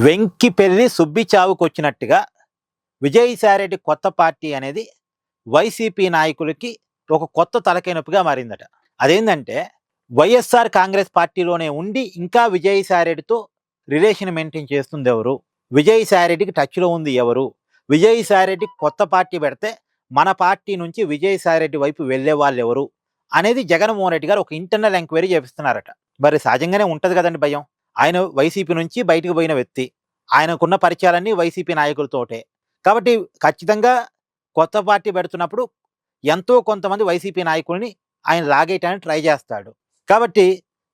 వెంకిపెల్లి సుబ్బి చావుకొచ్చినట్టుగా విజయసాయిరెడ్డి కొత్త పార్టీ అనేది వైసీపీ నాయకులకి ఒక కొత్త తలకాయ నొప్పిగా మారిందట. అదేంటంటే వైఎస్ఆర్ కాంగ్రెస్ పార్టీలోనే ఉండి ఇంకా విజయసాయిరెడ్డితో రిలేషన్ మెయింటైన్ చేస్తుంది ఎవరు, విజయసాయిరెడ్డికి టచ్లో ఉంది ఎవరు, విజయసాయిరెడ్డి కొత్త పార్టీ పెడితే మన పార్టీ నుంచి విజయసాయిరెడ్డి వైపు వెళ్ళే వాళ్ళు ఎవరు అనేది జగన్మోహన్ రెడ్డి గారు ఒక ఇంటర్నల్ ఎంక్వైరీ చేపిస్తున్నారట. మరి సహజంగానే ఉంటుంది కదండి భయం. ఆయన వైసీపీ నుంచి బయటకు పోయిన వ్యక్తి, ఆయనకున్న పరిచయాలన్నీ వైసీపీ నాయకులతోటే. కాబట్టి ఖచ్చితంగా కొత్త పార్టీ పెడుతున్నప్పుడు ఎంతో కొంతమంది వైసీపీ నాయకుల్ని ఆయన లాగేయటానికి ట్రై చేస్తాడు. కాబట్టి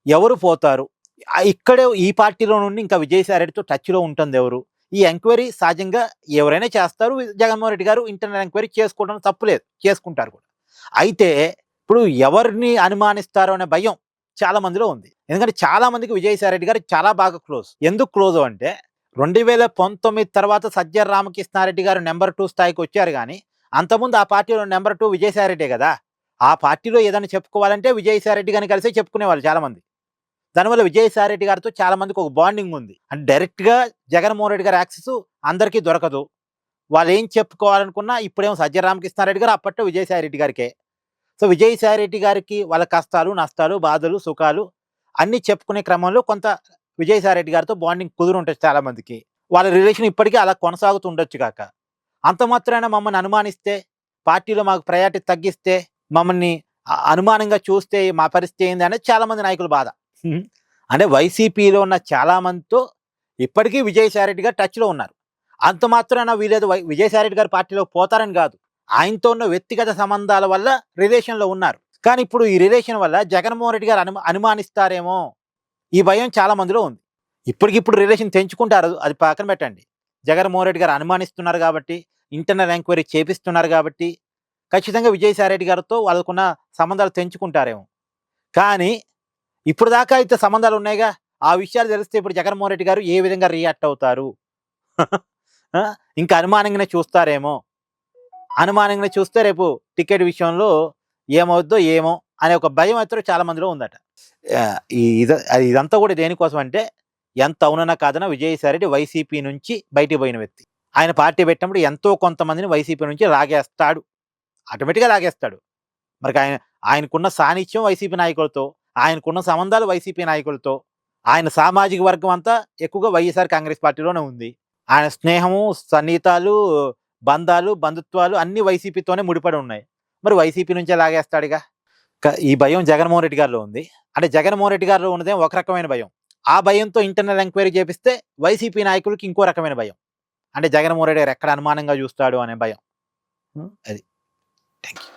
ఎవరు పోతారు, ఇక్కడే ఈ పార్టీలో నుండి ఇంకా విజయసాయిరెడ్డితో టచ్లో ఉంటుంది ఎవరు, ఈ ఎంక్వైరీ సహజంగా ఎవరైనా చేస్తారు. జగన్మోహన్ రెడ్డి గారు ఇంటర్నల్ ఎంక్వైరీ చేసుకోవడం తప్పులేదు, చేసుకుంటారు కూడా. అయితే ఇప్పుడు ఎవరిని అనుమానిస్తారో అనే భయం చాలా మందిలో ఉంది. ఎందుకంటే చాలా మందికి విజయసాయిరెడ్డి గారు చాలా బాగా క్లోజ్. ఎందుకు క్లోజ్ అంటే 2019 తర్వాత సజ్జల రామకృష్ణారెడ్డి గారు నెంబర్ 2 స్థాయికి వచ్చారు. కానీ అంతకుముందు ఆ పార్టీలో నెంబర్ 2 విజయసాయిరెడ్డి కదా. ఆ పార్టీలో ఏదైనా చెప్పుకోవాలంటే విజయసాయిరెడ్డి గారిని కలిసే చెప్పుకునేవాళ్ళు చాలా మంది. దానివల్ల విజయసాయిరెడ్డి గారితో చాలా మందికి ఒక బాండింగ్ ఉంది. అంటే డైరెక్ట్గా జగన్మోహన్ రెడ్డి గారి యాక్సెస్ అందరికీ దొరకదు. వాళ్ళు ఏం చెప్పుకోవాలనుకున్నా ఇప్పుడేమో సజ్జల రామకృష్ణారెడ్డి గారు, అప్పట్లో విజయసాయిరెడ్డి గారికే. సో విజయసాయిరెడ్డి గారికి వాళ్ళ కష్టాలు, నష్టాలు, బాధలు, సుఖాలు అన్నీ చెప్పుకునే క్రమంలో కొంత విజయసాయిరెడ్డి గారితో బాండింగ్ కుదురు ఉంటుంది చాలా మందికి. వాళ్ళ రిలేషన్ ఇప్పటికీ అలా కొనసాగుతూ ఉండొచ్చు కాక, అంత మాత్రాన మమ్మల్ని అనుమానిస్తే, పార్టీలో మాకు ప్రయారిటీ తగ్గిస్తే, మమ్మల్ని అనుమానంగా చూస్తే మా పరిస్థితి ఏంది అనేది చాలా మంది నాయకుల బాధ. అంటే వైసీపీలో ఉన్న చాలా మందితో ఇప్పటికీ విజయసాయిరెడ్డి గారు టచ్లో ఉన్నారు. అంత మాత్రాన వీలేదు విజయసాయిరెడ్డి గారు పార్టీలో పోతారని కాదు, ఆయనతో ఉన్న వ్యక్తిగత సంబంధాల వల్ల రిలేషన్లో ఉన్నారు. కానీ ఇప్పుడు ఈ రిలేషన్ వల్ల జగన్మోహన్ రెడ్డి గారు అనుమానిస్తారేమో, ఈ భయం చాలా మందిలో ఉంది. ఇప్పటికిప్పుడు రిలేషన్ తెంచుకుంటారు, అది పక్కన పెట్టండి. జగన్మోహన్ రెడ్డి గారు అనుమానిస్తున్నారు కాబట్టి, ఇంటర్నల్ ఎంక్వైరీ చేపిస్తున్నారు కాబట్టి ఖచ్చితంగా విజయసాయిరెడ్డి గారితో వాళ్ళకున్న సంబంధాలు తెంచుకుంటారేమో. కానీ ఇప్పుడు దాకా అయితే సంబంధాలు ఉన్నాయిగా, ఆ విషయాలు తెలిస్తే ఇప్పుడు జగన్మోహన్ రెడ్డి గారు ఏ విధంగా రియాక్ట్ అవుతారు, ఇంకా అనుమానంగానే చూస్తారేమో. అనుమానంగా చూస్తే రేపు టికెట్ విషయంలో ఏమవుద్దో ఏమో అనే ఒక భయం అయితే చాలా మందిలో ఉందట. ఇదంతా కూడా దేనికోసం అంటే, ఎంత అవునన్నా కాదన్నా విజయసాయిరెడ్డి వైసీపీ నుంచి బయటికి పోయిన వ్యక్తి. ఆయన పార్టీ పెట్టినప్పుడు ఎంతో కొంతమందిని వైసీపీ నుంచి లాగేస్తాడు, ఆటోమేటిక్గా లాగేస్తాడు. మరి ఆయనకున్న సాన్నిధ్యం వైసీపీ నాయకులతో, ఆయనకున్న సంబంధాలు వైసీపీ నాయకులతో, ఆయన సామాజిక వర్గం అంతా ఎక్కువగా వైఎస్ఆర్ కాంగ్రెస్ పార్టీలోనే ఉంది. ఆయన స్నేహము, సన్నిహితాలు, బంధాలు, బంధుత్వాలు అన్ని వైసీపీతోనే ముడిపడి ఉన్నాయి. మరి వైసీపీ నుంచే లాగేస్తాడుగా. ఈ భయం జగన్మోహన్ రెడ్డి గారిలో ఉంది. అంటే జగన్మోహన్ రెడ్డి గారిలో ఉన్నదే ఒక రకమైన భయం, ఆ భయంతో ఇంటర్నల్ ఎంక్వైరీ చేపిస్తే వైసీపీ నాయకులకి ఇంకో రకమైన భయం. అంటే జగన్మోహన్ రెడ్డి గారు ఎక్కడ అనుమానంగా చూస్తాడు అనే భయం. అది. Thank you.